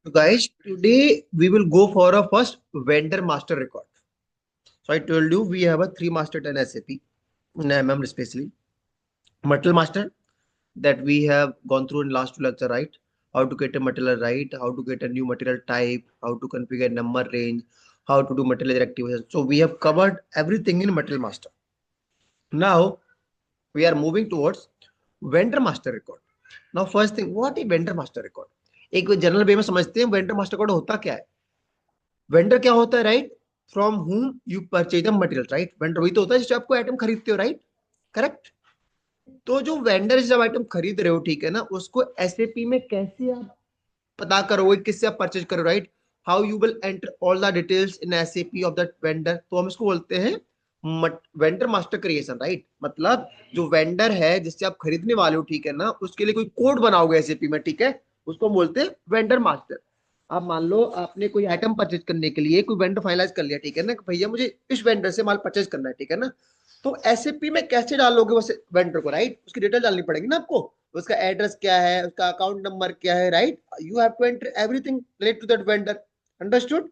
So guys, today we will go for a first vendor master record. So I told you we have a 3 master 10 SAP, in MM especially. Material master that we have gone through in last 2 lecture, right? How to get a material right, how to get a new material type, how to configure number range, how to do material activation. So we have covered everything in material master. Now we are moving towards vendor master record. Now first thing, what is vendor master record? एक general वे में समझते हैं vendor master code होता क्या है। Vendor क्या होता है, right? From whom you purchase the material, right? Vendor वही तो होता है जिससे आपको आइटम खरीदते हो, राइट? करेक्ट। तो जो वेंडर जब आइटम खरीद रहे हो, ठीक है ना, उसको एसएपी में कैसे आप पता करोगे किससे आप परचेज करो, right? How you will enter all the details in SAP of that vendor, तो हम इसको बोलते हैं वेंडर मास्टर क्रिएशन, राइट? मतलब जो वेंडर है जिससे आप खरीदने वाले हो, ठीक है ना, उसके लिए कोई कोड बनाओगे एसएपी में, ठीक है, उसको बोलते हैं वेंडर मास्टर। आप मान लो आपने कोई आइटम परचेज करने के लिए कोई वेंडर फाइनलाइज कर लिया, ठीक है ना, भैया मुझे इस वेंडर से माल परचेज करना है, ठीक है ना, तो एसएपी में कैसे डालोगे वैसे वेंडर को, राइट? उसकी डिटेल डालनी पड़ेगी ना आपको, उसका एड्रेस क्या है, उसका अकाउंट नंबर क्या है, right? You have to enter everything related to that vendor. Understood?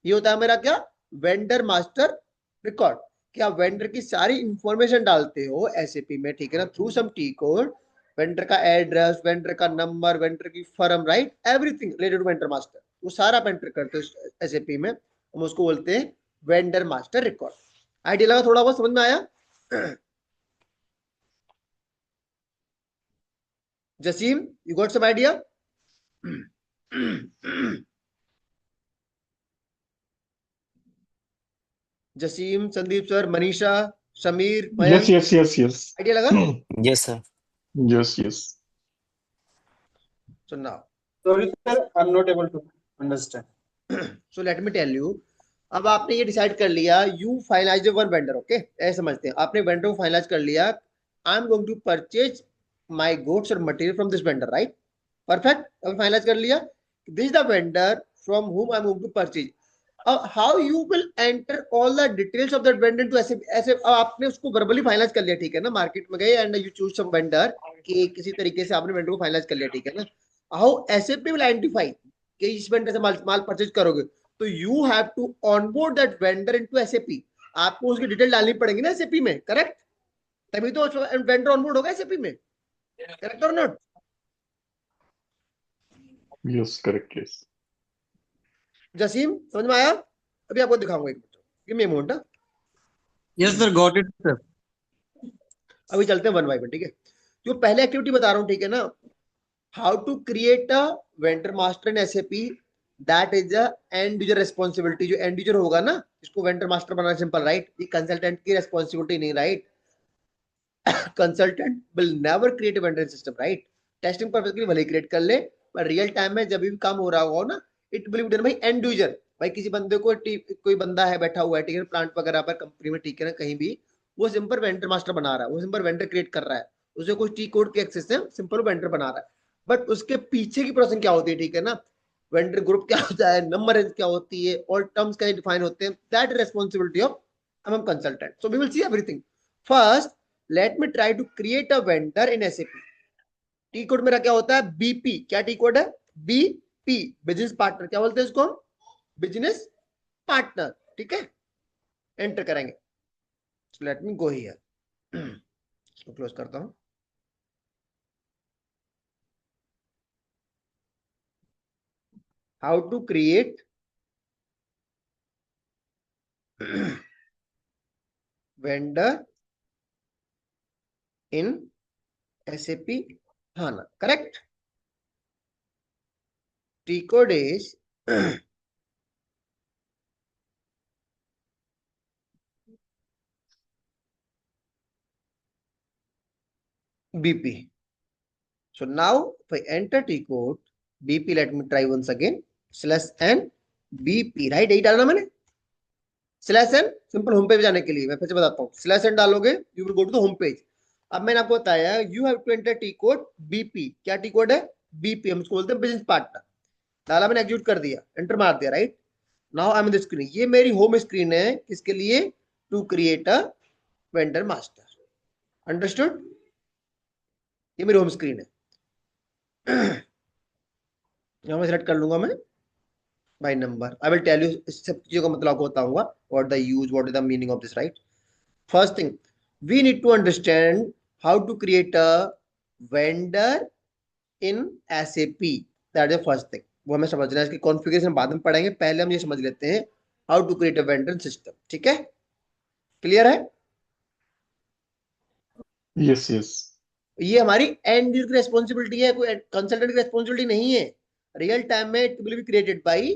ये होता है मेरा क्या, वेंडर मास्टर रिकॉर्ड। क्या वेंडर की सारी इंफॉर्मेशन डालते हो एसएपी में, ठीक है ना, through some T code. Vendor का एड्रेस, वेंडर का नंबर, वेंडर की firm, right? Everything related to vendor master, वो सारा आप एंटर करते हो एसएपी में। हम उसको बोलते हैं वेंडर मास्टर रिकॉर्ड। आइडिया लगा? थोड़ा बहुत समझ में आया? Jasim, you got some idea? Jasim, Sandeep sir, Manisha, Sameer, Yes, Mayank, yes, yes, yes. Idea लगा? Yes, sir. Yes, yes. So now, Sorry, sir, I'm not able to understand. so let me tell you, अब आपने ये डिसाइड कर लिया, you finalize one vendor, okay, ऐसे समझते हैं, आपने वेंडर को फाइनलाइज कर लिया, I am going to purchase my goods और material from this vendor, right? Perfect, अब फाइनलाइज कर लिया, this is the vendor from whom I am going to purchase. अब how you will enter all the details of that vendor to ऐसे ऐसे, अब आपने उसको वर्बली फाइनलाइज कर लिया, ठीक है ना, मार्केट में गए and you choose some vendor, कि किसी तरीके से आपने वेंडर को फाइनलाइज कर लिया, ठीक है ना, हाउ एसएपी विल आइडेंटिफाई कि इस वेंडर से माल परचेज करोगे, तो you have to onboard that vendor into SAP. आपको उसकी डिटेल डालनी पड़ेगी ना एसएपी में, करेक्ट? तभी तो वेंडर ऑनबोर्ड होगा एसएपी में, करेक्ट और not? Yes, correct, yes. Jasim, समझ में आया? अभी आपको दिखाऊंगा, एक minute, give me a moment. Yes, sir, got it, sir. अभी चलते हैं वन बाय वन, ठीक है? जो पहले एक्टिविटी बता रहा हूँ, ठीक है ना, how to create a vendor master in SAP, that is a end user responsibility. जो एंड यूजर होगा ना, इसको वेंडर मास्टर बनाना सिंपल, राइट? ये कंसल्टेंट की रेस्पॉन्सिबिलिटी नहीं, right? Consultant will never create a vendor system, right? Testing purpose के लिए भले क्रिएट कर ले, पर रियल टाइम में जब भी काम हो रहा होगा ना, it will be done by end user. भाई किसी बंदे को कोई बंदा है बैठा हुआ है, ठीक है, प्लांट वगैरह पर, कंपनी में, ठीक है ना, कहीं भी, वो सिंपल वेंडर मास्टर बना रहा है, वो सिंपल वेंडर क्रिएट कर रहा है, उसे कुछ टी कोड के एक्सेस है, सिंपल वेंडर बना रहा है। बट उसके पीछे की प्रोसेस क्या होती है, ठीक है ना, वेंडर ग्रुप क्या होता है, नंबर रेंज क्या होती है, और टर्म्स कैसे डिफाइन होते हैं, that responsibility of MM consultant. So we will see everything. First let me try to create a vendor in SAP. T code मेरा क्या होता है, बीपी। क्या टी कोड है? BP, business partner. क्या बोलते हैं इसको हम? बिजनेस पार्टनर, ठीक है? एंटर करेंगे। लेट मी गो हियर, इसको क्लोज करता हूं। How to create vendor in SAP HANA, correct? T code is BP. So now if I enter T code BP, let me try once again, /n BP, right? यही डालना मैंने, /n simple home page जाने के लिए। मैं फिर से बताता हूँ, /n डालोगे you will go to the home page. अब मैंने आपको बताया you have to enter T code BP। क्या टी कोड है? BP। हम इसको बोलते हैं बिजनेस पार्टनर। डाला मैंने, एग्जीक्यूट कर दिया, एंटर मार दिया, right? Now I am the screen. ये मेरी होम स्क्रीन है, किसके लिए? To create a vendor master. Understood? ये मेरी होम स्क्रीन है। यहाँ मैं सिलेक्ट कर लूंगा मैं by number. I will tell you इस सब चीजों का मतलब आपको बताऊंगा. What the use, what is the meaning of this, right? First thing, we need to understand how to create a vendor in SAP. That is the first thing. वो हमें समझना है. इसकी कॉन्फ़िगरेशन बाद में पढ़ेंगे, पहले हम ये समझ लेते हैं how to create a vendor system. ठीक है, क्लियर है? Yes, yes. ये हमारी एंड यूजर की रेस्पॉन्सिबिलिटी है, कोई कंसल्टेंट की रेस्पॉन्सिबिलिटी नहीं है. रियल टाइम में it will be created by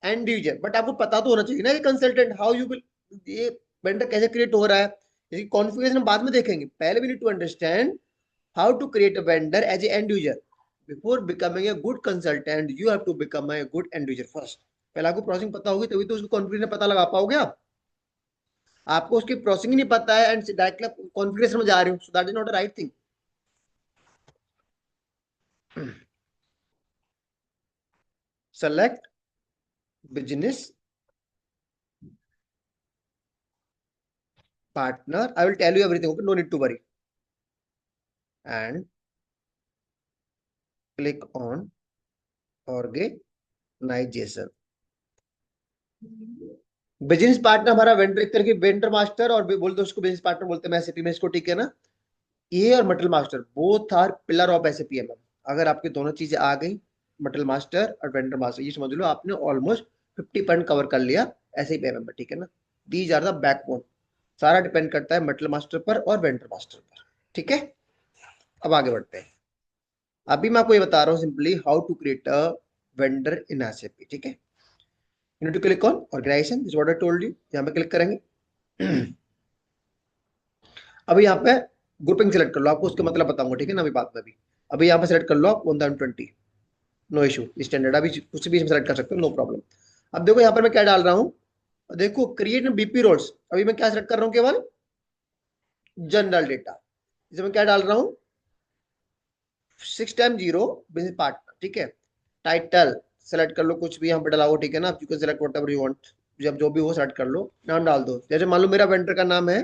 end user. But आपको पता तो होना चाहिए ना कि कंसल्टेंट हाउ यू विल, ये वेंडर कैसे क्रिएट हो रहा है. इसकी कॉन्फ़िगरेशन बाद में देखेंगे. पहले we need to understand how to create a vendor as a end user. Before becoming a good consultant, you have to become a good end user first. पहले आपको प्रोसेसिंग पता होगी तभी तो उसको कॉन्फ़िगरेशन पता लगा पाओगे आप. आपको उसकी प्रोसेसिंग ही नहीं पता है एंड डायरेक्टली कॉन्फ़िगरेशन में जा रहे हो, so that is not a right thing. Select business partner. I will tell you everything. Okay, no need to worry. And click on organization. Business partner हमारा वेंडर, एक तरह की वेंडर मास्टर और बोल दो उसको बिजनेस पार्टनर बोलते हैं एसएपी में इसको. ठीक है ना? ये और material master both are pillar of SAP MM. अगर आपकी दोनों चीजें आ गई, मटेरियल मास्टर और वेंडर मास्टर, ये समझ लो आपने ऑलमोस्ट 50% कवर कर लिया एसएपी एमएम में. ठीक है ना? These are the backbone. सारा डिपेंड करता है मटेरियल मास्टर पर और वेंडर मास्टर पर. ठीक है, अब आगे बढ़ते हैं. अभी मैं आपको ये बता रहा हूँ simply how to create a vendor in SAP. ठीक है, you need to click on organization. This what I told you. यहाँ पे क्लिक करेंगे. अभी यहाँ पे ग्रुपिंग सेलेक्ट कर लो. आपको उसका मतलब बताऊंगा. ठीक है ना? अभी बात में अभी यहाँ पे सेलेक्ट कर लो आप 1020. No issue, standard. अभी कुछ भी सेलेक्ट कर सकते हो, नो प्रॉब्लम. अब देखो यहाँ पर मैं क्या डाल रहा हूँ. देखो क्रिएट बीपी रोल्स. अभी मैं क्या सेलेक्ट कर रहा हूँ? केवल जनरल डेटा. इसे मैं क्या डाल रहा हूँ? 6x0 business partner. ठीक है, टाइटल सेलेक्ट कर लो, कुछ भी यहाँ पे डाला हो. ठीक है ना? You can select whatever you want. जब जो भी हो सेलेक्ट कर लो, नाम डाल दो. जैसे मान लो मेरा वेंडर का नाम है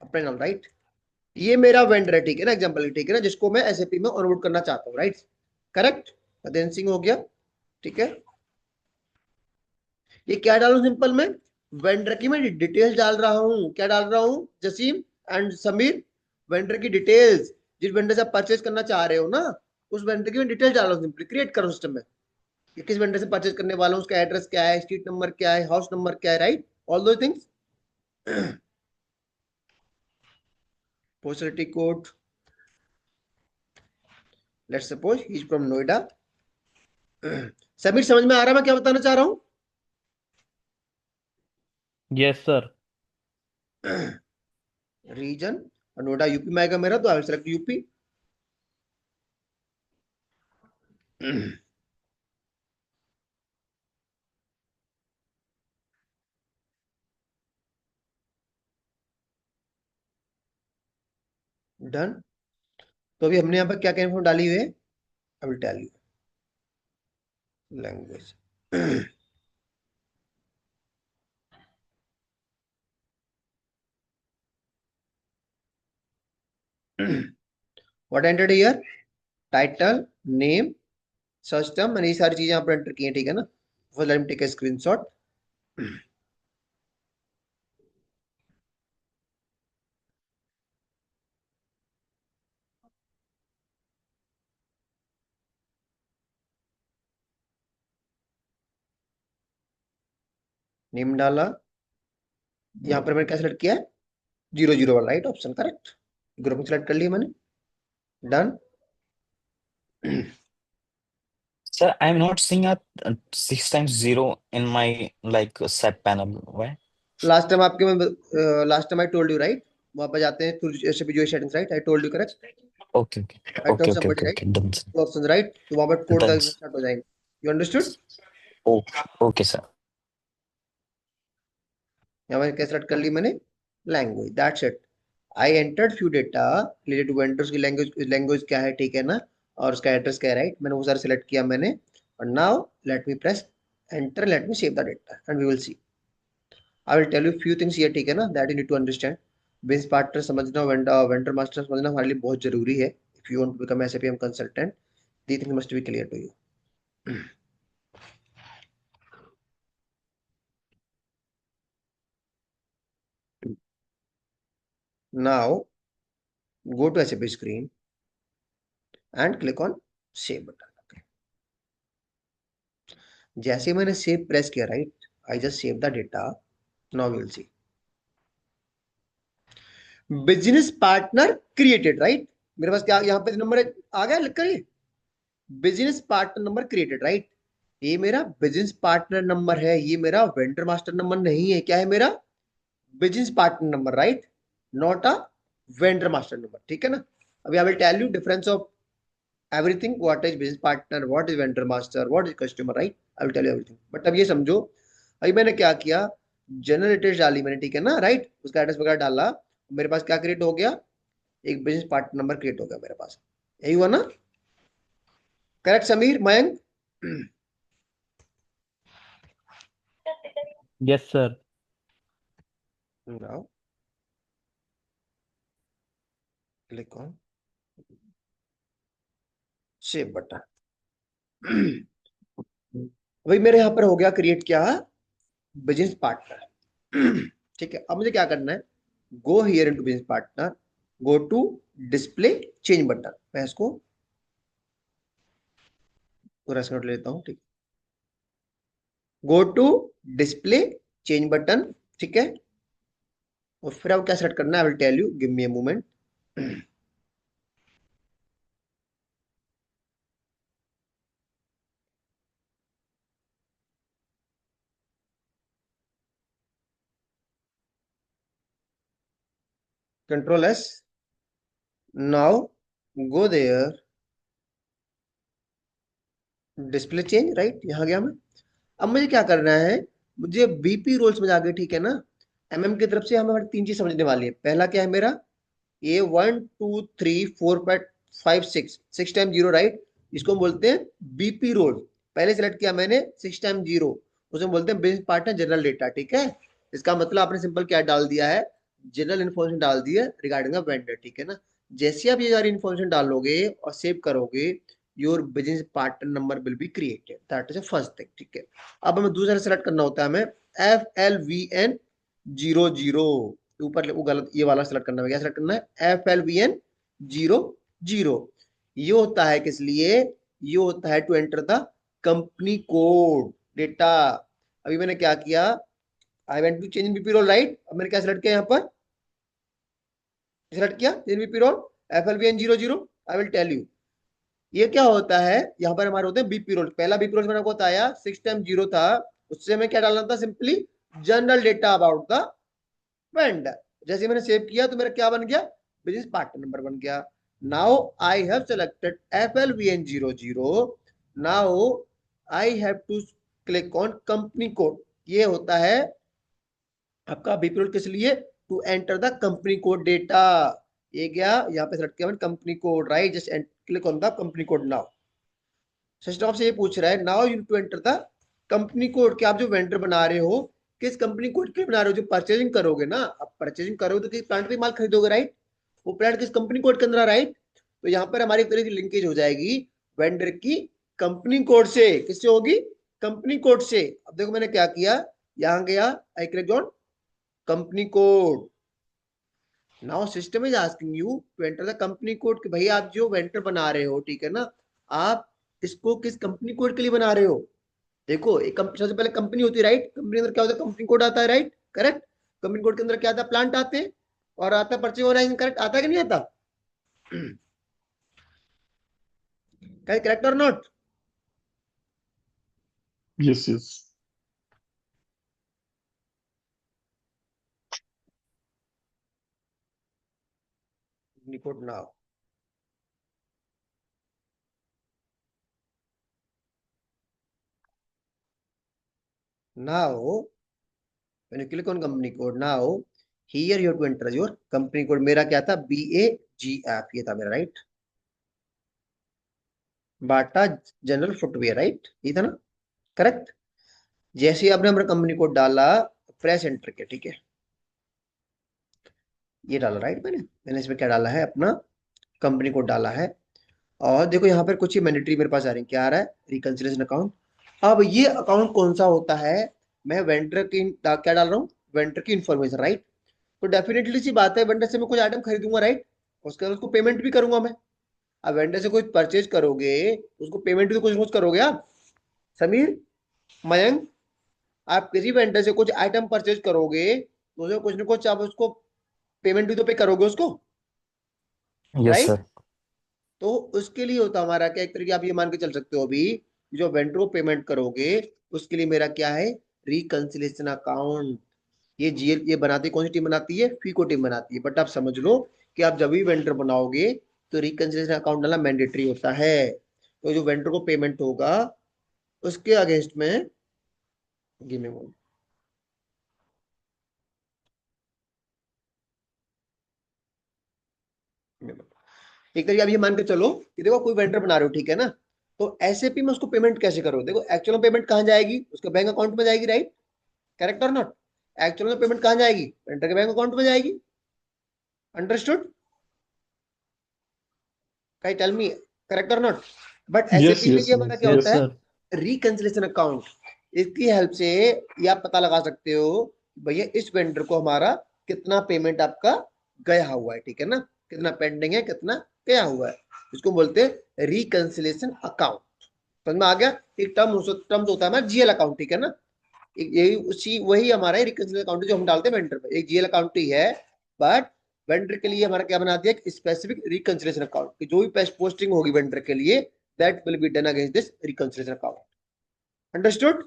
अपने नाम, राइट? ये मेरा वेंडर है. ठीक है ना? एग्जांपल. ठीक है ना? जिसको मैं एसएपी में ऑनबोर्ड करना चाहता हूँ, राइट? करेक्ट. अध्ययन सिंह हो गया. ठीक है, ये क्या डालू सिंपल में वेंडर की मैं डिटेल्स डाल रहा हूँ. क्या डाल रहा हूँ? जसीम एंड समीर, वेंडर की डिटेल्स. जिस वेंडर से आप परचेज करना चाह रहे हो ना, उस वेंडर की मैं डिटेल्स डाल रहा हूँ. सिंपली क्रिएट करो सिस्टम में कि किस वेंडर से परचेज करने वाला हूँ, उसका एड्रेस क्या है, स्ट्रीट नंबर क्या है, हाउस नंबर क्या है, राइट? ऑल दो थिंग्स. पोस्टलिटी code, let's suppose he is from Noida. Sameer समझ में आ रहा है मैं क्या बताना चाह रहा हूँ? Yes sir. Region Noida UP में आएगा मेरा, तो I will select UP. Done. तो अभी हमने यहाँ पर क्या क्या इन्फॉर्म डाली हुई है, I will tell you. Language. What entered here? Title, name, search term, मैंने ये सारी चीजें यहाँ पर एंटर की हैं. ठीक है ना? Let me take a screenshot. Name डाला. यहाँ पर मैंने क्या सेलेक्ट किया है? 00 वाला, right option. Correct. Group select कर लिया मैंने. Done. Sir, I'm not seeing a 6x0 in my like set panel. Why? Last time आपके मैं last time I told you, right? वहां पर जाते हैं एसएपी जो settings, right? I told you, correct? Okay, okay, right of okay, okay, somebody, okay, right? okay. Done, sir. Two options, right? तो वहां पर कोड Done, तक sir. स्टार्ट हो जाएंगे. You understood? Oh, okay, sir. यहाँ मैंने क्या सेलेक्ट कर ली मैंने? Language. That's it. I entered few data related to vendors की लैंग्वेज. लैंग्वेज क्या है? ठीक है ना? और उसका एड्रेस क्या है, राइट? मैंने वो सारा सेलेक्ट किया मैंने. और now let me press enter. Let me save the data and we will see. I will tell you few things here. ठीक है ना? That you need to understand. Business partner समझना, वेंडर मास्टर समझना हमारे लिए बहुत जरूरी है. if you want to become SAPM consultant, these things must be clear to you. Now go to SAP screen and click on save button. Okay. जैसे मैंने save press किया, right, I just save the data. Now we will see. Business partner created, right, मेरे पास क्या यहाँ पे number आ गया, लिख करिए business partner number created, right. ये मेरा बिजनेस पार्टनर नंबर है, ये मेरा वेंडर मास्टर नंबर नहीं है, क्या है मेरा business partner number, right, not a vendor master number, ठीक है ना। अभी I will tell you difference of everything, what is business partner, what is vendor master, what is customer, right, I will tell you everything. But अब ये समझो, अभी मैंने क्या किया, जनरल डिटेल्स डाली मैंने, ठीक है ना, राइट, उसका एड्रेस वगैरह डाला, मेरे पास क्या क्रिएट हो गया, एक बिजनेस पार्टनर नंबर क्रिएट हो गया मेरे पास, यही हुआ ना, correct Sameer, Mayank? Yes, sir. Now click on save button. वही मेरे यहां पर हो गया क्रिएट क्या, बिजनेस पार्टनर, ठीक है। अब मुझे क्या करना है, go here into business partner, go to display change button, मैं इसको पूरा स्क्रीन लेता हूं, ठीक, go to display change button, ठीक है। और फिर अब क्या सेलेक्ट करना है, I will tell you, give me a moment. Control S, now go there, display change, right, यहां गया मैं। अब मुझे क्या करना है, मुझे बीपी रोल्स में जाके, ठीक है ना, एमएम की तरफ से हमें तीन चीज समझने वाली है। पहला क्या है मेरा, ये 1 2 3 4 5 6 6 टाइम 0, राइट, इसको हम बोलते हैं बीपी रोल। पहले सिलेक्ट किया मैंने 6 टाइम 0, उसे हम बोलते हैं बिजनेस पार्टनर जनरल डेटा, ठीक है। इसका मतलब आपने सिंपल क्या डाल दिया है, जनरल इन्फॉर्मेशन डाल दी है रिगार्डिंग अ वेंडर, ठीक है ना। जैसे आप ये सारी इन्फॉर्मेशन डालोगे और सेव करोगे, your business partner number will be created, that is first thing, ठीक है। अब हमें दूसरा सेलेक्ट करना होता है, हमें FLVN 00, ऊपर वो गलत, ये वाला सेलेक्ट करना है, क्या सेलेक्ट करना है, FLVN 00। ये होता है किस लिए, ये होता है to enter the company code data. अभी मैंने क्या किया, I went to change BP role, right, अब मैंने क्या सेलेक्ट किया, यहाँ पर सेलेक्ट किया change BP role FLVN 00। I will tell you ये क्या होता है, यहाँ पर हमारे होते हैं बीपी रोल। पहला बीपी रोल मैंने आपको बताया 6 टाइम 0 था, उससे हमें क्या डालना था, simply general data about the vendor. जैसे मैंने सेव किया तो मेरा क्या बन गया, बिजनेस पार्टनर नंबर बन गया। Now I have selected FLVN 00, now I have to click on company code. ये होता है आपका बीपी रोल, किस लिए, to enter the company code data. ये गया, यहाँ पे सेलेक्ट किया मैंने company code, right, just click on the company code. Now system आपसे ये पूछ रहा है, now you to enter the company code, कि आप जो वेंडर बना रहे हो किस कंपनी कोड के लिए बना रहे हो, जो परचेजिंग करोगे ना, आप परचेजिंग करोगे तो किस प्लांट पे माल खरीदोगे, राइट, वो प्लांट किस कंपनी कोड के अंदर, राइट। तो यहाँ पर हमारी एक तरह की लिंकेज हो जाएगी वेंडर की कंपनी कोड से, किससे होगी, कंपनी कोड से। अब देखो मैंने क्या किया, यहाँ गया, I click on company code. Now system is asking you to enter the company code, कि भाई आप जो वेंडर बना रहे हो, ठीक है ना, आप इसको किस कंपनी कोड के लिए बना रहे हो। देखो एक सबसे पहले कंपनी होती है, राइट, कंपनी के अंदर क्या होता है, कंपनी कोड आता है, राइट, करेक्ट। कंपनी कोड के अंदर क्या आता है, प्लांट आते हैं और आता है परचेज ऑर्गेनाइजेशन, करेक्ट, आता है कि नहीं आता, करेक्ट और not. Yes, yes. Company code now, now when you click on company code, now here you have to enter your company code। मेरा क्या था, BAGF, ये था मेरा, राइट, बाटा जनरल फुटवेयर, राइट, ये था ना, करेक्ट। जैसे ही आपने हमारा कंपनी कोड डाला, प्रेस एंटर किया, ठीक है, ये डाला, राइट, मैंने इसमें क्या डाला है, अपना कंपनी कोड डाला है, और देखो यहाँ पर कुछ ही मैंडेटरी मेरे पास आ रही है। क्या आ रहा है? Reconciliation account. अब ये अकाउंट कौन सा होता है? मैं वेंडर की क्या डाल रहा हूँ? वेंडर की इन्फॉर्मेशन, राइट? तो डेफिनेटली सी बात है, वेंडर से मैं कुछ आइटम खरीदूंगा, राइट? उसके बाद उसको पेमेंट भी करूंगा मैं। अब वेंडर से कुछ परचेज करोगे, उसको पेमेंट भी तो कुछ ना कुछ करोगे आप। समीर, मयंक, आप किसी वेंडर से कुछ आइटम परचेज करोगे तो उसमें कुछ ना कुछ आप उसको पेमेंट भी तो पे करोगे उसको, यस राइट? सर। तो उसके लिए होता हमारा क्या, एक तरीके आप ये मान के चल सकते हो अभी, जो वेंडर को पेमेंट करोगे उसके लिए मेरा क्या है? Reconciliation account. ये जीएल ये बनाती कौन सी टीम बनाती है? फीको टीम बनाती है। बट आप समझ लो कि आप जब भी वेंडर बनाओगे तो रिकंसिलिएशन अकाउंट डालना मैंडेटरी होता है। तो जो वेंडर को पेमेंट होगा उसके अगेंस्ट में, गिव मी वन, एक तरीके आप ये मान के चलो कि देखो कोई वेंडर बना रहे हो, ठीक है ना? तो एसएपी में उसको पेमेंट कैसे करो? देखो एक्चुअल में पेमेंट कहाँ जाएगी? उसके बैंक अकाउंट में जाएगी, राइट? करेक्ट और नॉट? एक्चुअल में पेमेंट कहाँ जाएगी? वेंडर के बैंक अकाउंट में जाएगी। Understood? Can you tell me, correct or not? But Yes, SAP में yes, ये हमारा yes. क्या Yes, होता है? sir. Reconciliation account. इसकी हेल्प से ये आप पता लगा सकते हो कि भैया इस वेंडर को हमारा कितना पेमेंट आपका गया हुआ है, ठीक है ना? कितना पेंडिंग है, कितना गया हुआ है, इसको बोलते हैं रिकंसिलिएशन अकाउंट। समझ में आ गया? एक टर्म्स होता है हमारा जीएल अकाउंट, ठीक है ना? यही उसी वही हमारा रिकंसिलिएशन अकाउंट जो हम डालते हैं वेंडर पे, एक जीएल अकाउंट ही है। बट वेंडर के लिए हमारा क्या बना दिया? स्पेसिफिक रिकंसिलिएशन अकाउंट कि जो भी पोस्टिंग होगी वेंडर के लिए, that will be done against this reconciliation account. Understood?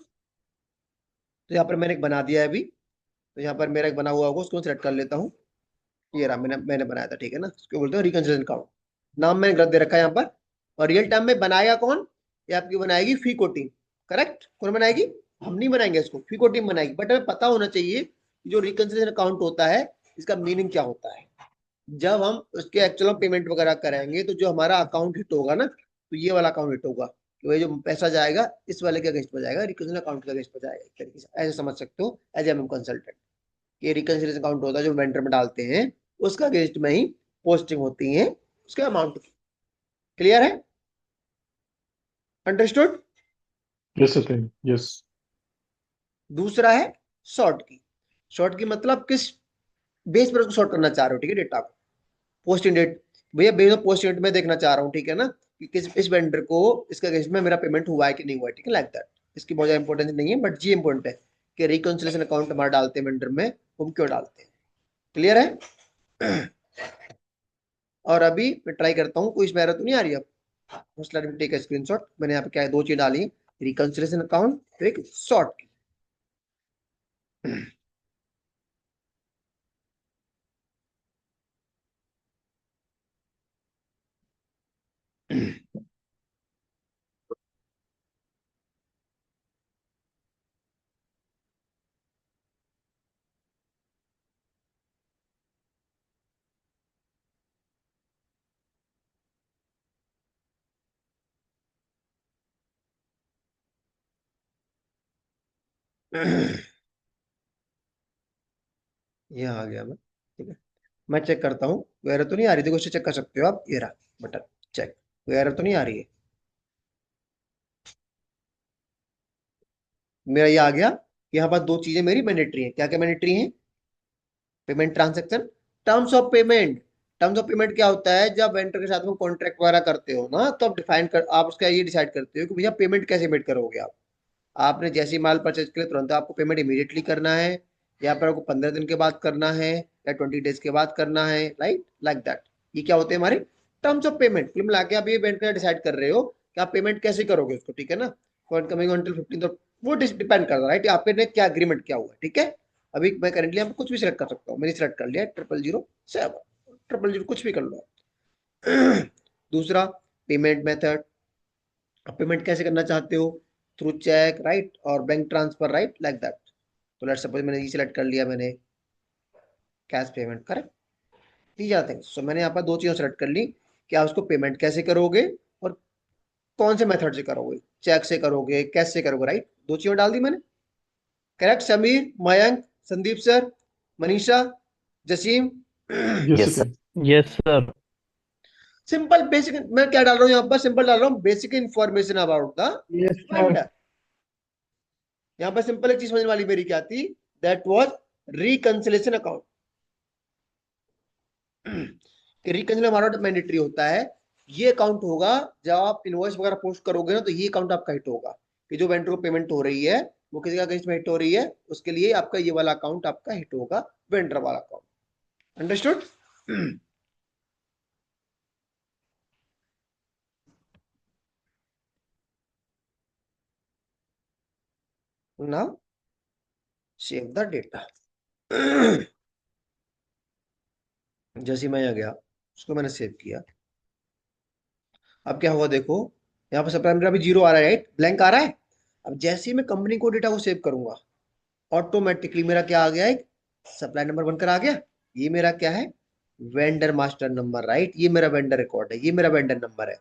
तो यहाँ पर मैंने एक बना दिया है अभी। तो यहाँ पर मेरा एक बना हुआ होगा, उसको सिलेक्ट कर लेता हूँ। ये रहा, मैंने बनाया था, ठीक है ना? इसको बोलते हैं रिकंसिलिएशन अकाउंट। नाम मैंने गलत दे रखा है यहाँ पर। और रियल टाइम में बनाएगा कौन? ये आपकी बनाएगी फीको टीम। करेक्ट? कौन बनाएगी? हम नहीं बनाएंगे इसको, फीको टीम बनाएगी। बट हमें पता होना चाहिए कि जो रिकंसिलिएशन अकाउंट होता है इसका मीनिंग क्या होता है। जब हम उसके एक्चुअल पेमेंट वगैरह कराएंगे तो जो हमारा अकाउंट हिट होगा ना, तो ये वाला अकाउंट हिट होगा कि भाई जो पैसा जाएगा इस वाले के अगेंस्ट में जाएगा, रिकंसिलिएशन अकाउंट के अगेंस्ट में जाएगा। एक तरीके से ऐसे समझ सकते हो एज एम कंसल्टेंट। ये रिकंसिलिएशन अकाउंट होता है जो वेंडर में डालते हैं, उसका अगेंस्ट में ही पोस्टिंग होती है उसके अमाउंट की। क्लियर है? अंडरस्टूड? Yes, Satya. Yes. दूसरा है शॉर्ट की। शॉर्ट की मतलब किस बेस पर उसको शॉर्ट करना चाह रहे हो, ठीक है? डेटा को पोस्टिंग डेट, भैया बेस ऑफ पोस्ट डेट में देखना चाह रहा हूँ, ठीक है ना? कि किस इस वेंडर को इसके अगेंस्ट में मेरा पेमेंट हुआ है कि नहीं हुआ है, ठीक है? Like that. इसकी बहुत ज्यादा इंपॉर्टेंस नहीं है, बट जी इंपॉर्टेंट है कि रिकंसिलिएशन अकाउंट हमारा डालते हैं वेंडर में, हम क्यों डालते हैं। क्लियर है? और अभी मैं ट्राई करता हूँ, कोई इसमें एरर तो नहीं आ रही। अब let me take a screenshot. मैंने यहाँ पे क्या है, दो चीज डाली, रिकंसिलिएशन अकाउंट तो एक शॉर्ट की। ये आ गया मैं, ठीक है? मैं चेक करता हूँ, कोई एरर तो नहीं आ रही। देखो इसे चेक कर सकते हो आप, ये रहा बटन चेक, कोई एरर तो नहीं आ रही है। मेरा ये आ गया। यहाँ पर दो चीजें मेरी मैंडेटरी है। क्या क्या मैंडेटरी है? Payment transaction, terms of payment. Terms of payment क्या होता है? जब वेंडर के साथ में कॉन्ट्रैक्ट वगैरह करते हो ना, तो आप डिफाइन कर, आप उसका ये डिसाइड करते हो कि भैया पेमेंट कैसे मेड करोगे आप। आपने जैसी माल परचेज करे तुरंत आपको पेमेंट इमीडिएटली करना है, या फिर आपको 15 दिन के बाद करना है, या 20 डेज के बाद करना है, राइट? Like that. ये क्या होते हैं हमारे टर्म्स ऑफ पेमेंट। कुल मिला के आप ये वेंडर डिसाइड कर रहे हो कि आप पेमेंट कैसे करोगे उसको, ठीक है ना? कमिंग अंटिल 15, वो डिपेंड करता है, राइट? आपने क्या एग्रीमेंट क्या हुआ, ठीक है? अभी मैं करेंटली यहाँ पे कुछ भी सिलेक्ट कर सकता हूँ। मैंने सिलेक्ट कर लिया 0007, 000, कुछ भी कर लो आप। दूसरा, पेमेंट मेथड। आप पेमेंट कैसे करना चाहते हो? Through cheque, right? और bank transfer, right? Like that. तो लेट्स सपोज मैंने ये सिलेक्ट कर लिया, मैंने cash payment, correct? These are things. So मैंने यहाँ पर दो चीजें सेलेक्ट कर ली कि आप उसको पेमेंट कैसे करोगे और कौन से मेथड से करोगे, चेक से करोगे, कैश से करोगे, राइट? दो चीजें डाल दी मैंने। Correct? Sameer, Mayank, Sandeep sir, Manisha, Jasim. Yes, yes sir. Satya. Yes, sir. Simple basic, मैं क्या डाल रहा हूँ यहाँ पर, सिंपल डाल रहा हूँ basic information about the Yes, sir. Vendor. यहाँ पर सिंपल एक चीज समझने वाली मेरी क्या थी, दैट वाज रिकंसिलेशन अकाउंट। कि रिकंसिलेशन हमारा मैंडेटरी होता है, ये अकाउंट होगा जब आप इनवॉइस वगैरह पोस्ट करोगे ना, तो ये अकाउंट आपका हिट होगा कि जो वेंडर को पेमेंट हो रही है वो किसी का अगेंस्ट में हिट हो रही है, उसके लिए आपका ये वाला अकाउंट आपका हिट होगा, वेंडर वाला account. Understood? Now save the data. जैसे मैं यहाँ गया, उसको मैंने सेव किया। अब क्या हुआ देखो, यहाँ पर सप्लाई मेरा भी जीरो आ रहा है, राइट, ब्लैंक आ रहा है। अब जैसे ही मैं कंपनी को डेटा को सेव करूंगा, ऑटोमेटिकली मेरा क्या आ गया, एक सप्लाई नंबर बनकर आ गया। ये मेरा क्या है, वेंडर मास्टर नंबर, राइट, ये मेरा वेंडर रिकॉर्ड है, ये मेरा वेंडर नंबर है।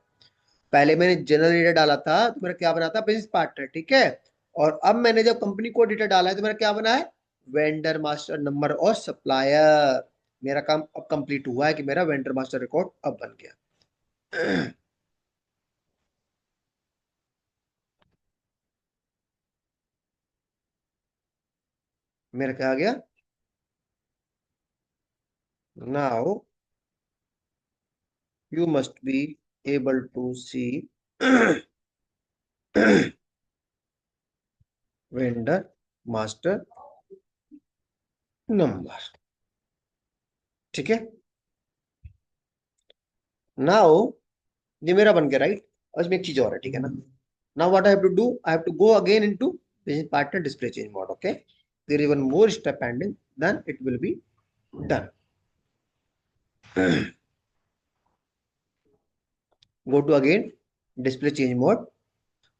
पहले मैंने जनरल डेटा डाला था तो मेरा क्या बना था, बिजनेस पार्टनर, ठीक है। और अब मैंने जब कंपनी को डेटा डाला है तो मेरा क्या बना है, वेंडर मास्टर नंबर और सप्लायर। मेरा काम अब कंप्लीट हुआ है कि मेरा वेंडर मास्टर रिकॉर्ड अब बन गया। मेरा क्या आ गया, now you must be able to see vendor master number, ठीक है। नाउ ये मेरा बन गया, राइट। और इसमें एक चीज और है, ठीक है ना। Now what I have to do, I have to go again into business partner display change mode, okay. There is one more step pending, then it will be done. Go to again display change mode.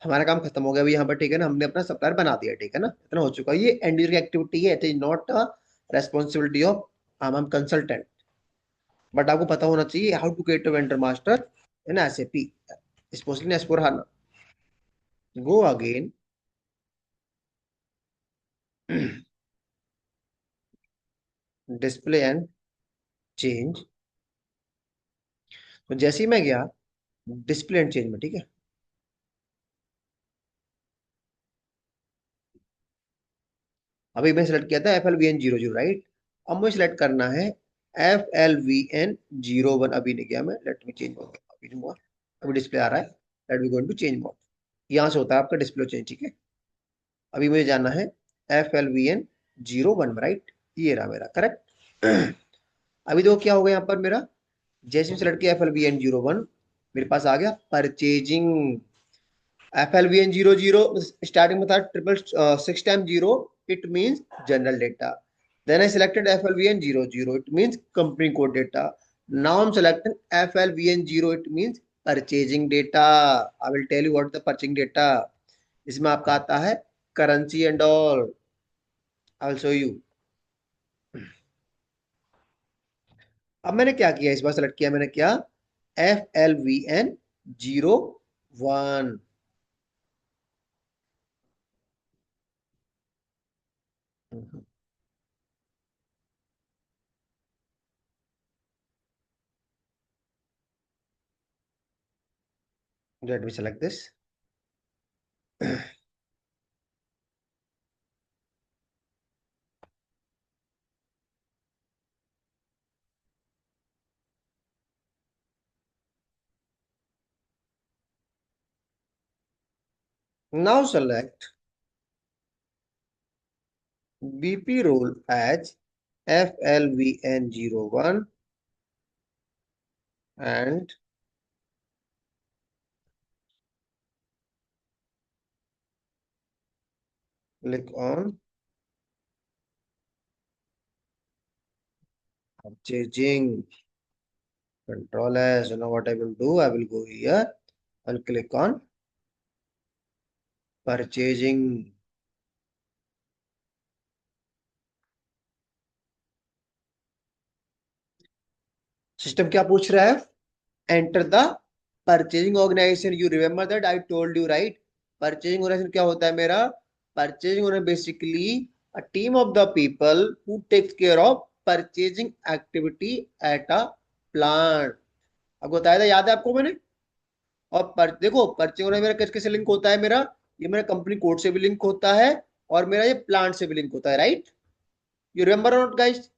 हमारा काम खत्म हो गया अभी यहाँ पर, ठीक है ना। हमने अपना सप्लायर बना दिया, ठीक है ना, इतना हो चुका है। ये एंड यूजर की एक्टिविटी है, it is not a responsibility of I am consultant, but आपको पता होना चाहिए how to create a vendor master in SAP, specially in S/4HANA। Go again display and change. तो जैसे ही मैं गया डिस्प्ले एंड चेंज में, ठीक है, अभी मैं सेलेक्ट किया था FLVN 00, राइट। अब मुझे सेलेक्ट करना है FLVN 01। अभी नहीं गया मैं, लेट मी चेंज मोड, अभी नहीं हुआ, अभी डिस्प्ले आ रहा है, let me go to change mode. यहाँ से होता है आपका डिस्प्ले चेंज, ठीक है। अभी मुझे जाना है FLVN 01, राइट, ये रहा मेरा, करेक्ट। अभी देखो क्या होगा यहाँ पर मेरा, जैसे सेलेक्ट किया FLVN 01, मेरे पास आ गया परचेजिंग। FLVN 00 स्टार्टिंग में था 666 time 0, it means general data. Then I selected FLVN 00, it means company code data. Now I am selecting FLVN 0, it means purchasing data. I will tell you what the purchasing data. इसमें आपका आता है currency and all, I will show you. अब मैंने क्या किया, इस बार select किया मैंने क्या, FLVN 01। Let me select this. Now select BP role as FLVN 01 and click on purchasing. Control S. So now what I will do, I will go here and click on purchasing. System क्या पूछ रहा है, enter the purchasing organization. You remember that I told you, right? Purchasing organization क्या होता है मेरा, purchasing organization basically a team of the people who takes care of purchasing activity at a plant. आपको बताया था, याद है आपको मैंने। और देखो परचेज ऑर्डर मेरा किस किससे लिंक होता है मेरा, ये मेरा कंपनी कोड से भी लिंक होता है और मेरा ये प्लांट से भी लिंक होता है, right. You remember not guys.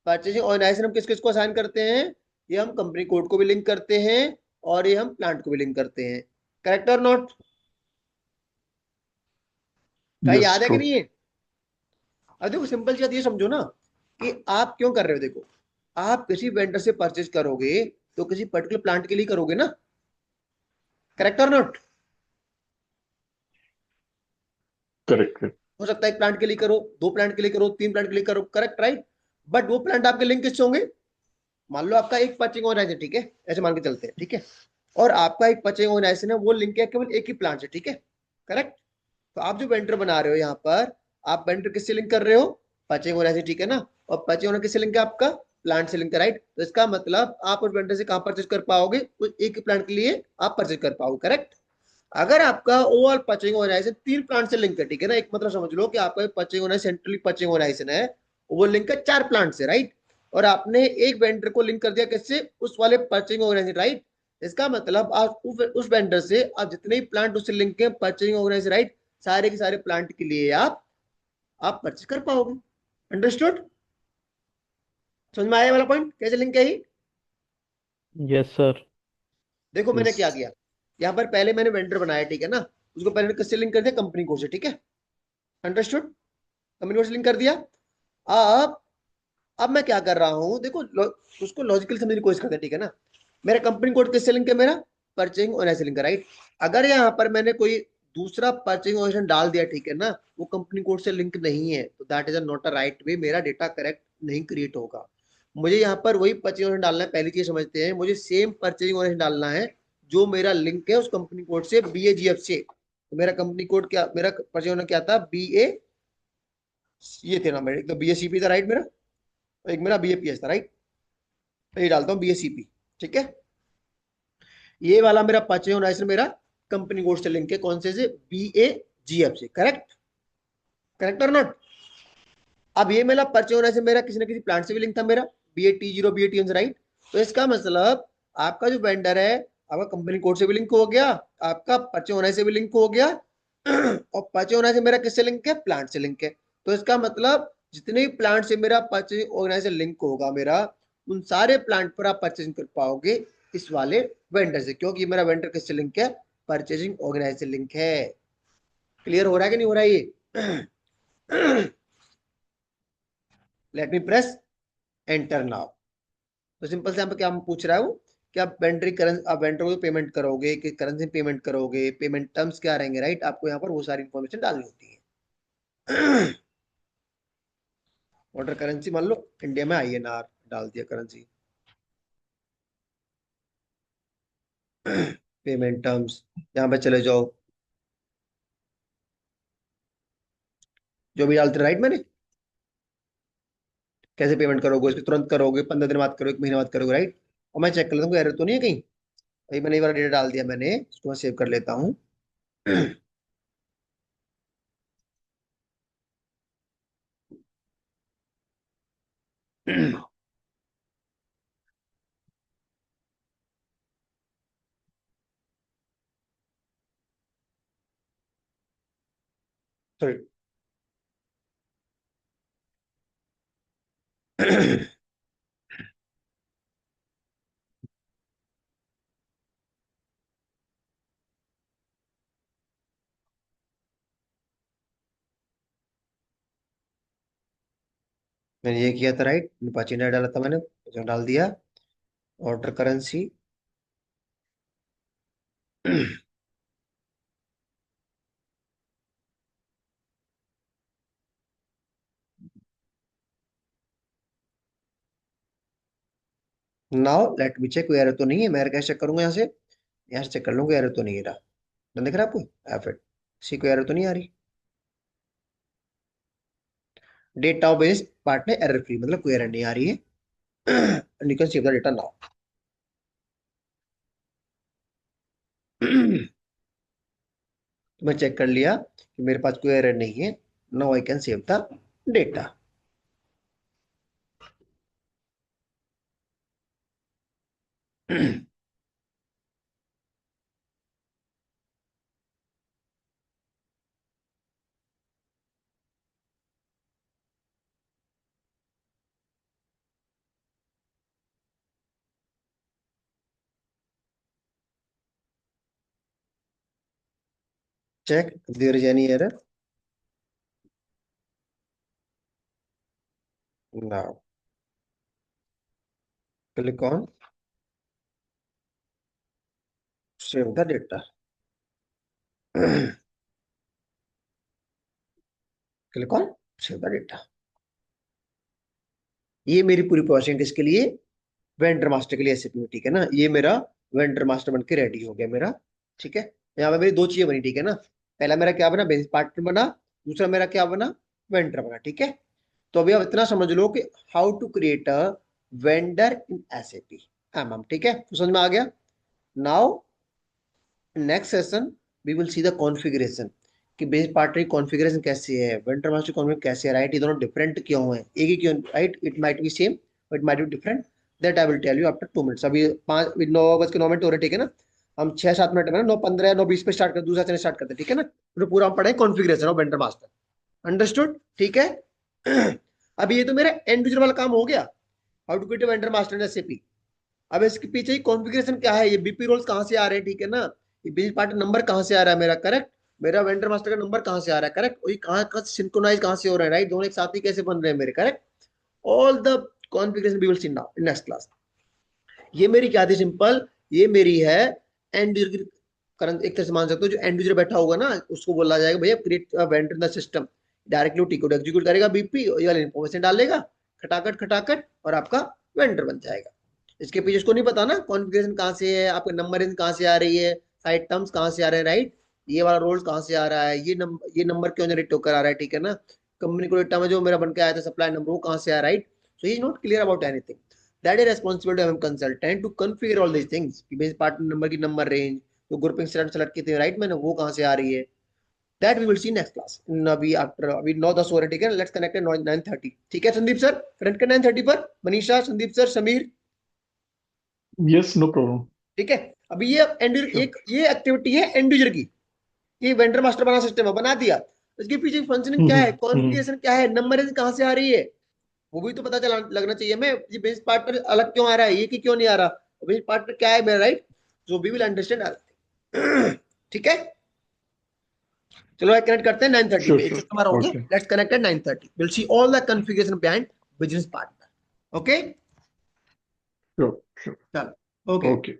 Purchasing organization हम किस किस को असाइन करते हैं, ये हम कंपनी कोड को भी लिंक करते हैं और ये हम प्लांट को भी लिंक करते हैं, करेक्ट और नॉट। क्या Yes, याद है कि true. नहीं है। अब देखो सिंपल चीज ये समझो ना कि आप क्यों कर रहे हो। देखो आप किसी वेंडर से परचेज करोगे तो किसी पर्टिकुलर प्लांट के लिए करोगे ना, करेक्ट और नॉट। Correct, correct. हो सकता है एक प्लांट के लिए करो, दो प्लांट के लिए करो, तीन प्लांट के लिए करो, करेक्ट राइट। बट वो प्लांट आपके लिंक किससे होंगे। मान लो आपका एक परचेजिंग ऑर्गेनाइजेशन, ठीक है, ऐसे मान के चलते हैं, ठीक है, और आपका एक परचेजिंग ऑर्गेनाइजेशन है, वो लिंक है केवल एक ही प्लांट से, ठीक है, करेक्ट। तो आप जो वेंडर बना रहे हो यहाँ पर, आप वेंडर किससे लिंक कर रहे हो, परचेजिंग ऑर्गेनाइजेशन, ठीक है ना, और परचेजिंग ऑर्गेनाइजेशन किससे लिंक है आपका, प्लांट से लिंक है, राइट। तो इसका मतलब आप उस वेंडर से कहाँ परचेज कर पाओगे, उस एक ही प्लांट के लिए आप परचेज कर पाओगे, करेक्ट। अगर आपका ओवरऑल परचेजिंग ऑर्गेनाइजेशन तीन प्लांट से लिंक है, ठीक है ना, एक मतलब समझ लो कि आपका purchasing organization centrally purchasing organization है, वो लिंक है चार प्लांट से, राइट। और आपने एक वेंडर को लिंक कर दिया किससे, उस वाले परचेजिंग ऑर्गेनाइजेशन, राइट। इसका मतलब आप उस वेंडर से आप जितने भी प्लांट उससे लिंक है परचेजिंग ऑर्गेनाइजेशन, राइट, सारे के सारे प्लांट के लिए आप परचेज कर पाओगे। अंडरस्टूड। समझ में आया वाला पॉइंट, कैसे लिंक है ये। Yes sir. देखो मैंने क्या Yes. किया, यहाँ पर पहले मैंने वेंडर बनाया, ठीक है ना, उसको पहले किससे लिंक कर दिया, कंपनी कोड से, ठीक है, अंडरस्टूड, कंपनी कोड से लिंक कर दिया। अब अब मैं क्या कर रहा हूँ, देखो उसको लॉजिकल समझने की कोशिश करते हैं, ठीक है ना। मेरा कंपनी कोड किससे लिंक है, मेरा परचेजिंग ऑर्गेनाइजेशन से लिंक है, राइट। अगर यहाँ पर मैंने कोई दूसरा परचेजिंग ऑर्गेनाइजेशन डाल दिया, ठीक है ना, वो कंपनी कोड से लिंक नहीं है, तो that is not a right way, मेरा डेटा करेक्ट नहीं क्रिएट होगा। मुझे यहाँ पर वही परचेजिंग ऑर्गेनाइजेशन डालना है, पहली चीज समझते हैं, मुझे सेम परचेजिंग ऑर्गेनाइजेशन डालना है जो मेरा लिंक है उस कंपनी कोड से, BAGF से। तो मेरा कंपनी कोड क्या, मेरा परचेजिंग ऑर्गेनाइजेशन क्या था, BA, ये थे ना मेरे, एक तो BACP था, राइट मेरा, और एक मेरा BAPS था, राइट। ये डालता हूँ BACP, ठीक है। ये वाला मेरा परचेज ऑर्गेनाइजेशन मेरा कंपनी कोड से लिंक है, कौन से BAGF से, करेक्ट, करेक्ट और नॉट। अब ये मेरा परचेज ऑर्गेनाइजेशन मेरा किसी ना किसी प्लांट से भी लिंक था, मेरा BAT0 BAT1 से, राइट। तो इसका मतलब आपका जो वेंडर है, आपका कंपनी कोड से भी लिंक हो गया, आपका परचेज ऑर्गेनाइजेशन से भी लिंक हो गया, और परचेज ऑर्गेनाइजेशन मेरा किससे लिंक है, प्लांट से लिंक है। तो इसका मतलब जितने भी प्लांट से मेरा परचेज ऑर्गेनाइजेशन लिंक होगा मेरा, उन सारे प्लांट पर आप परचेजिंग कर पाओगे इस वाले वेंडर से, क्योंकि मेरा वेंडर किससे लिंक है, परचेजिंग ऑर्गेनाइजेशन से लिंक है। क्लियर हो रहा है कि नहीं हो रहा है ये। Late me press enter now. तो सिंपल से यहाँ पे क्या पूछ रहा है वो, कि आप वेंडर करेंसी, आप वेंडर को पेमेंट करोगे कि करेंसी पेमेंट करोगे, पेमेंट टर्म्स क्या रहेंगे, राइट। आपको यहाँ पर वो सारी इंफॉर्मेशन डालनी होती है। ऑर्डर करेंसी मान लो इंडिया में INR डाल दिया करेंसी। पेमेंट टर्म्स यहाँ पे चले जाओ, जो भी डालते राइट मैंने, कैसे पेमेंट करोगे, इसको तुरंत करोगे, 15 दिन बाद करोगे, एक महीने बाद करोगे, राइट। और मैं चेक कर लेता हूँ एरर तो नहीं है कहीं। भाई मैंने ये वाला डेटा डाल दिया, मैंने इसको मैं सेव कर लेता हूँ। सॉरी। मैंने ये किया था, राइट, पाची ने डाला था मैंने, इसमें डाल दिया order currency. Now let me check, कोई एरर तो नहीं है। मैं एरर कैसे चेक करूंगा, यहाँ से चेक कर लूंगा, एरर तो नहीं है रहा। मैं दिख रहा है आपको, एफिट सी, कोई एरर तो नहीं आ रही। डेटा बेस पार्ट में एरर फ्री, मतलब कोई एरर नहीं आ रही है। You can save the data now. तो मैं चेक कर लिया कि मेरे पास कोई एरर नहीं है। Now I can save the data. check if there is any error. Now click on save the data. Click on save the data. ये मेरी पूरी प्रोसेसिंग किसके लिए, वेंडर मास्टर के लिए एसएपी में, ठीक है ना। ये मेरा वेंडर मास्टर बन के रेडी हो गया मेरा, ठीक है। यहाँ पे मेरी दो चीजें बनी, ठीक है ना। पहला मेरा क्या बना, बिजनेस पार्टनर बना, दूसरा मेरा क्या बना, वेंडर बना, ठीक है। तो अभी आप इतना समझ लो कि how to create a vendor in SAP MM, ठीक है, तो समझ में आ गया। Now next session we will see the configuration कि बिजनेस पार्टनर की कॉन्फ़िगरेशन कैसी है, वेंडर मास्टर कॉन्फ़िगरेशन कैसे है, राइट। ये दोनों डिफरेंट क्यों है, एक ही क्यों, right. It might be same but it might be different, that I will tell you after 2 minutes. अभी 9:09 हो रहे, ठीक है ना। हम 6-7 मिनट में ना 9:15 9:20 पे स्टार्ट कर, दूसरा चैनल स्टार्ट करते, ठीक है ना। तो पूरा हम पढ़े configuration of vendor master, understood, ठीक है। अभी ये तो मेरा एंड यूजर वाला काम हो गया, how to create vendor master in SAP. अब इसके पीछे ही कॉन्फ़िगरेशन क्या है, ये बीपी रोल्स कहां से आ रहे हैं, ठीक है ना। ये बिजनेस पार्टनर नंबर कहां से आ रहा है मेरा, करेक्ट। मेरा वेंडर मास्टर का नंबर कहां से आ रहा है, करेक्ट। वही कहां का सिंक्रोनाइज कहां से हो रहा है, राइट। दोनों एक साथ ही कैसे बन रहे हैं मेरे, correct. All the configuration we will see now in next class. ये मेरी क्या थी, सिंपल, ये मेरी है एंड यूजर करंट, एक तरह से मान सकते हो। जो एंड यूजर बैठा होगा ना, उसको बोला जाएगा भैया create vendor in the system, directly T code execute करेगा, बीपी ये वाली इन्फॉर्मेशन डालेगा, खटाखट खटाखट, और आपका वेंडर बन जाएगा। इसके पीछे उसको नहीं पता ना कॉन्फ़िगरेशन कहां से है, आपका नंबर कहां से आ रही है, साइड टर्म्स कहां से आ रहे हैं, राइट। ये वाला रोल्स कहां से आ रहा है, ये नंबर क्यों जनरेट होकर आ रहा है, ठीक है ना। कंपनी को डेटा में जो मेरा बन के आया था सप्लाई नंबर, वो कहां से आ रहा है, right. So he is not clear about anything, that is responsibility of consultant to configure all these things कि बिजनेस पार्टनर नंबर की नंबर रेंज, तो ग्रुपिंग सेलेक्ट की थी, राइट, मैंने वो कहां से आ रही है, that we will see next class. अभी आफ्टर अभी 9:10 हो रहे, ठीक है। लेट्स कनेक्ट एट 9:30, ठीक है संदीप सर, कनेक्ट कर 9:30 पर, Manisha, Sandeep sir, Sameer, Yes, no problem. ठीक है। अभी ये एंड Sure. एक ये एक्टिविटी है एंड यूजर की, ये वेंडर मास्टर बना सिस्टम है, बना दिया। इसके पीछे फंक्शनिंग क्या है, कॉन्फ़िगरेशन क्या है, नंबर कहां से आ रही है, वो भी तो पता चला लगना चाहिए। मैं ये बिजनेस पार्टनर अलग क्यों आ रहा है, ये कि क्यों नहीं आ रहा, बिजनेस पार्टनर क्या है मेरा, right. So we will understand, ठीक है। चलो कनेक्ट करते हैं 9:30 Sure, पे, एक sure. सिस्टम हो गया। Okay. Let's connect at 9:30, will see all the configuration behind business partner, okay. Sure, sure. चलो, ओके। Okay.